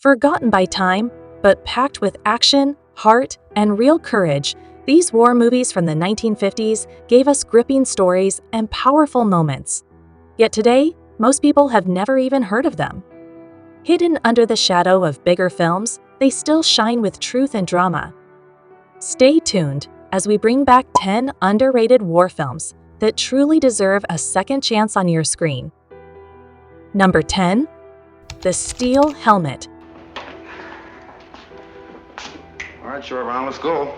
Forgotten by time, but packed with action, heart, and real courage, these war movies from the 1950s gave us gripping stories and powerful moments. Yet today, most people have never even heard of them. Hidden under the shadow of bigger films, they still shine with truth and drama. Stay tuned as we bring back 10 underrated war films that truly deserve a second chance on your screen. Number 10. The Steel Helmet. All right, Short Round, let's go.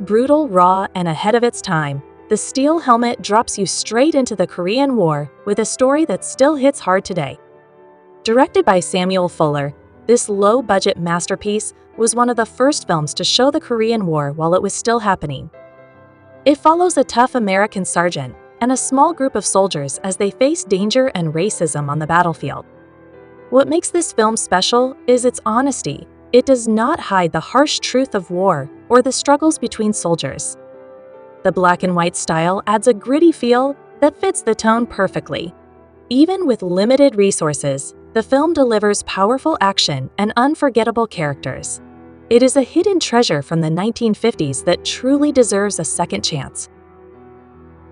Brutal, raw, and ahead of its time, The Steel Helmet drops you straight into the Korean War with a story that still hits hard today. Directed by Samuel Fuller, this low-budget masterpiece was one of the first films to show the Korean War while it was still happening. It follows a tough American sergeant and a small group of soldiers as they face danger and racism on the battlefield. What makes this film special is its honesty. It does not hide the harsh truth of war or the struggles between soldiers. The black and white style adds a gritty feel that fits the tone perfectly. Even with limited resources, the film delivers powerful action and unforgettable characters. It is a hidden treasure from the 1950s that truly deserves a second chance.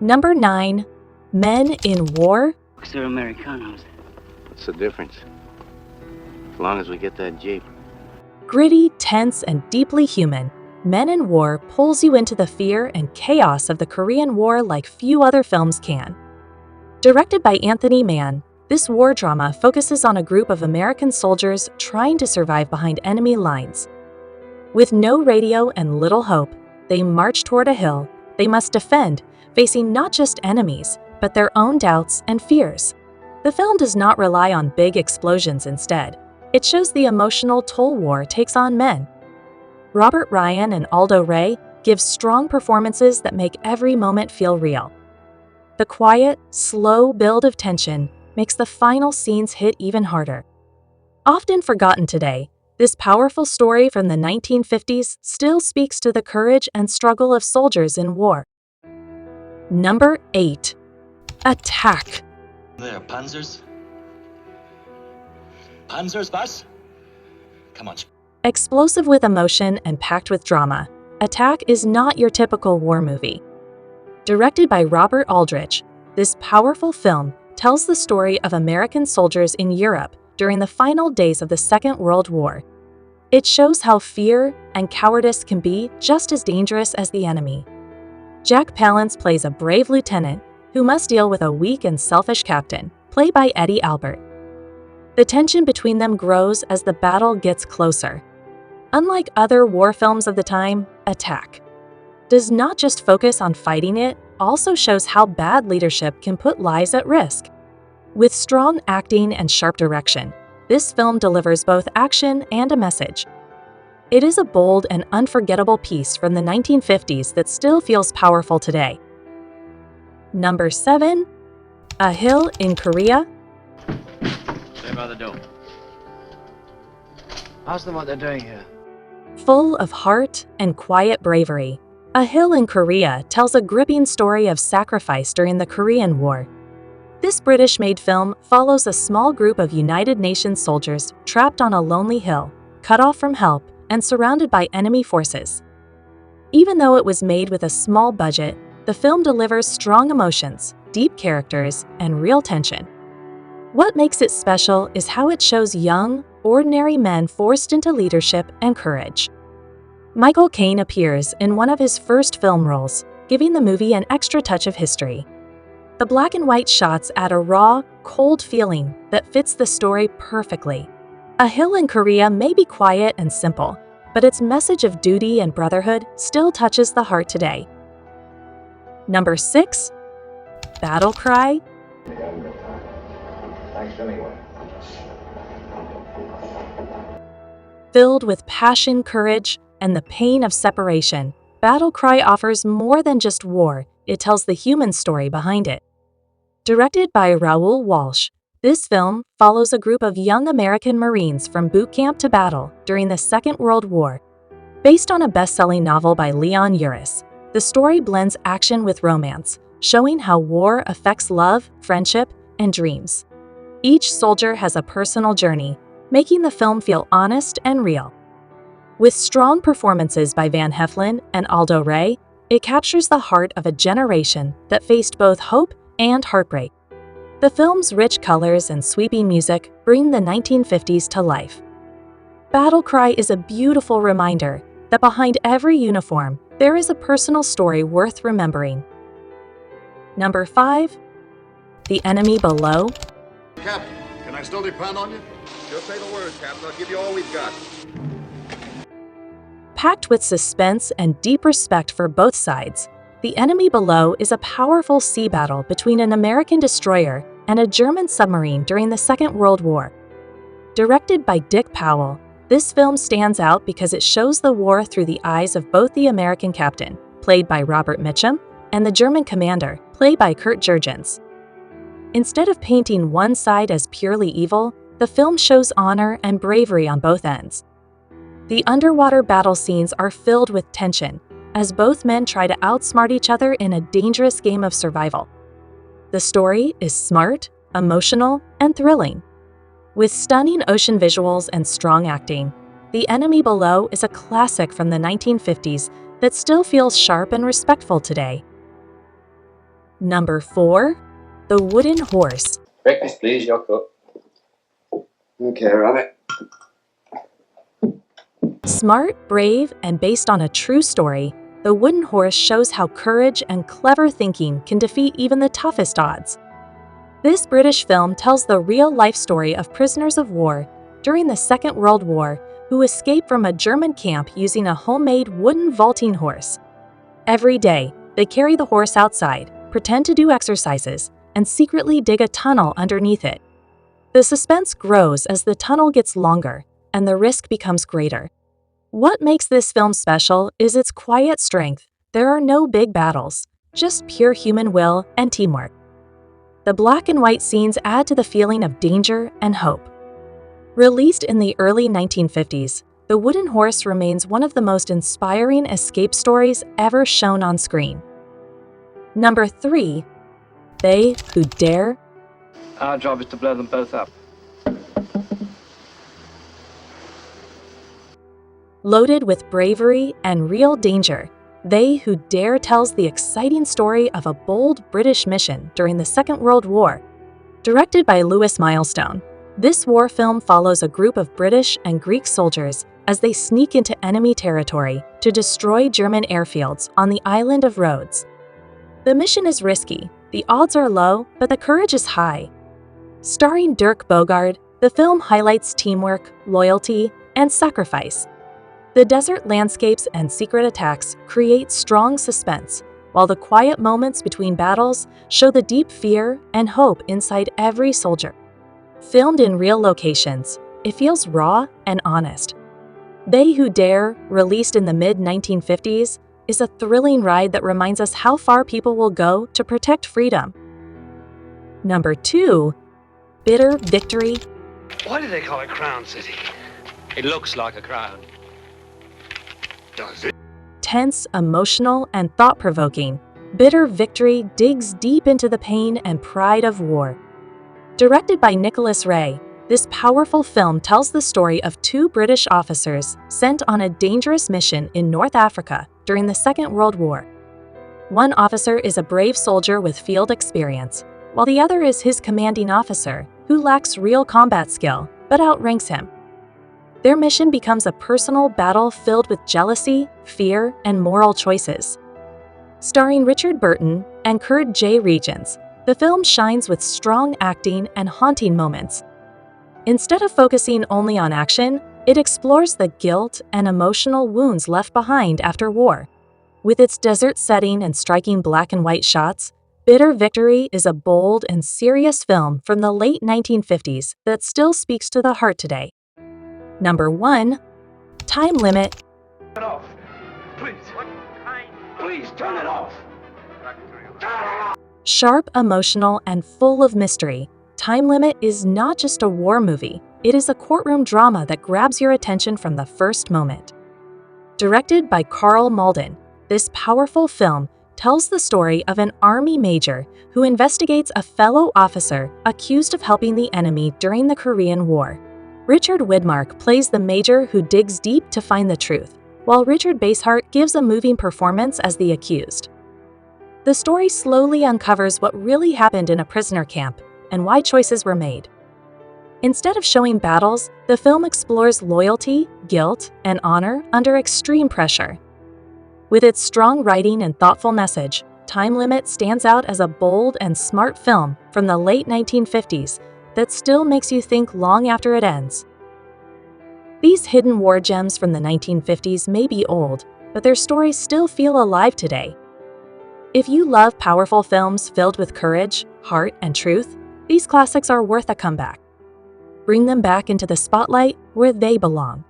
Number 9. Men in War. They're Americanos. What's the difference? As long as we get that Jeep. Gritty, tense, and deeply human, Men in War pulls you into the fear and chaos of the Korean War like few other films can. Directed by Anthony Mann, this war drama focuses on a group of American soldiers trying to survive behind enemy lines. With no radio and little hope, they march toward a hill they must defend, facing not just enemies, but their own doubts and fears. The film does not rely on big explosions instead. It shows the emotional toll war takes on men. Robert Ryan and Aldo Ray give strong performances that make every moment feel real. The quiet, slow build of tension makes the final scenes hit even harder. Often forgotten today, this powerful story from the 1950s still speaks to the courage and struggle of soldiers in war. Number 8. Attack. There, Panzers? Panzers, was? Come on. Explosive with emotion and packed with drama, Attack is not your typical war movie. Directed by Robert Aldrich, this powerful film tells the story of American soldiers in Europe during the final days of the Second World War. It shows how fear and cowardice can be just as dangerous as the enemy. Jack Palance plays a brave lieutenant who must deal with a weak and selfish captain, played by Eddie Albert. The tension between them grows as the battle gets closer. Unlike other war films of the time, Attack does not just focus on fighting, it also shows how bad leadership can put lives at risk. With strong acting and sharp direction, this film delivers both action and a message. It is a bold and unforgettable piece from the 1950s that still feels powerful today. Number 7. A Hill in Korea. Stay by the door. Ask them what they're doing here. Full of heart and quiet bravery, A Hill in Korea tells a gripping story of sacrifice during the Korean War. This British-made film follows a small group of United Nations soldiers trapped on a lonely hill, cut off from help, and surrounded by enemy forces. Even though it was made with a small budget, the film delivers strong emotions, deep characters, and real tension. What makes it special is how it shows young, ordinary men forced into leadership and courage. Michael Caine appears in one of his first film roles, giving the movie an extra touch of history. The black and white shots add a raw, cold feeling that fits the story perfectly. A Hill in Korea may be quiet and simple, but its message of duty and brotherhood still touches the heart today. Number 6. Battle Cry. Thanks anyway. Filled with passion, courage, and the pain of separation, Battle Cry offers more than just war, it tells the human story behind it. Directed by Raoul Walsh, this film follows a group of young American Marines from boot camp to battle during the Second World War. Based on a best-selling novel by Leon Uris, the story blends action with romance, showing how war affects love, friendship, and dreams. Each soldier has a personal journey, making the film feel honest and real. With strong performances by Van Heflin and Aldo Ray, it captures the heart of a generation that faced both hope and heartbreak. The film's rich colors and sweeping music bring the 1950s to life. Battle Cry is a beautiful reminder that behind every uniform, there is a personal story worth remembering. Number 5. The Enemy Below. Captain, can I still depend on you? Just say the word, Captain. I'll give you all we've got. Packed with suspense and deep respect for both sides, The Enemy Below is a powerful sea battle between an American destroyer and a German submarine during the Second World War. Directed by Dick Powell, this film stands out because it shows the war through the eyes of both the American captain, played by Robert Mitchum, and the German commander, played by Kurt Jurgens. Instead of painting one side as purely evil, the film shows honor and bravery on both ends. The underwater battle scenes are filled with tension, as both men try to outsmart each other in a dangerous game of survival. The story is smart, emotional, and thrilling. With stunning ocean visuals and strong acting, The Enemy Below is a classic from the 1950s that still feels sharp and respectful today. Number 4. The Wooden Horse. Breakfast, please, your cook. Okay, run it. Smart, brave, and based on a true story, The Wooden Horse shows how courage and clever thinking can defeat even the toughest odds. This British film tells the real-life story of prisoners of war during the Second World War who escaped from a German camp using a homemade wooden vaulting horse. Every day, they carry the horse outside, pretend to do exercises, and secretly dig a tunnel underneath it. The suspense grows as the tunnel gets longer and the risk becomes greater. What makes this film special is its quiet strength. There are no big battles, just pure human will and teamwork. The black and white scenes add to the feeling of danger and hope. Released in the early 1950s, The Wooden Horse remains one of the most inspiring escape stories ever shown on screen. Number 3. They Who Dare. Our job is to blow them both up. Loaded with bravery and real danger, They Who Dare tells the exciting story of a bold British mission during the Second World War. Directed by Lewis Milestone, this war film follows a group of British and Greek soldiers as they sneak into enemy territory to destroy German airfields on the island of Rhodes. The mission is risky, the odds are low, but the courage is high. Starring Dirk Bogarde, the film highlights teamwork, loyalty, and sacrifice. The desert landscapes and secret attacks create strong suspense, while the quiet moments between battles show the deep fear and hope inside every soldier. Filmed in real locations, it feels raw and honest. They Who Dare, released in the mid-1950s, is a thrilling ride that reminds us how far people will go to protect freedom. Number 2. Bitter Victory. Why do they call it Crown City? It looks like a crown. Does it? Tense, emotional, and thought-provoking, Bitter Victory digs deep into the pain and pride of war. Directed by Nicholas Ray, this powerful film tells the story of two British officers sent on a dangerous mission in North Africa during the Second World War. One officer is a brave soldier with field experience, while the other is his commanding officer, who lacks real combat skill but outranks him. Their mission becomes a personal battle filled with jealousy, fear, and moral choices. Starring Richard Burton and Kurt J. Regents, the film shines with strong acting and haunting moments. Instead of focusing only on action, it explores the guilt and emotional wounds left behind after war. With its desert setting and striking black and white shots, Bitter Victory is a bold and serious film from the late 1950s that still speaks to the heart today. Number 1. Time Limit. Turn it off. Please. Please turn it off. Sharp, emotional, and full of mystery, Time Limit is not just a war movie, it is a courtroom drama that grabs your attention from the first moment. Directed by Carl Malden, this powerful film tells the story of an army major who investigates a fellow officer accused of helping the enemy during the Korean War. Richard Widmark plays the major who digs deep to find the truth, while Richard Basehart gives a moving performance as the accused. The story slowly uncovers what really happened in a prisoner camp and why choices were made. Instead of showing battles, the film explores loyalty, guilt, and honor under extreme pressure. With its strong writing and thoughtful message, Time Limit stands out as a bold and smart film from the late 1950s that still makes you think long after it ends. These hidden war gems from the 1950s may be old, but their stories still feel alive today. If you love powerful films filled with courage, heart, and truth, these classics are worth a comeback. Bring them back into the spotlight where they belong.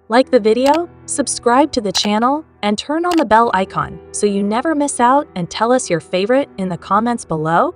Like the video, subscribe to the channel, and turn on the bell icon so you never miss out, and tell us your favorite in the comments below.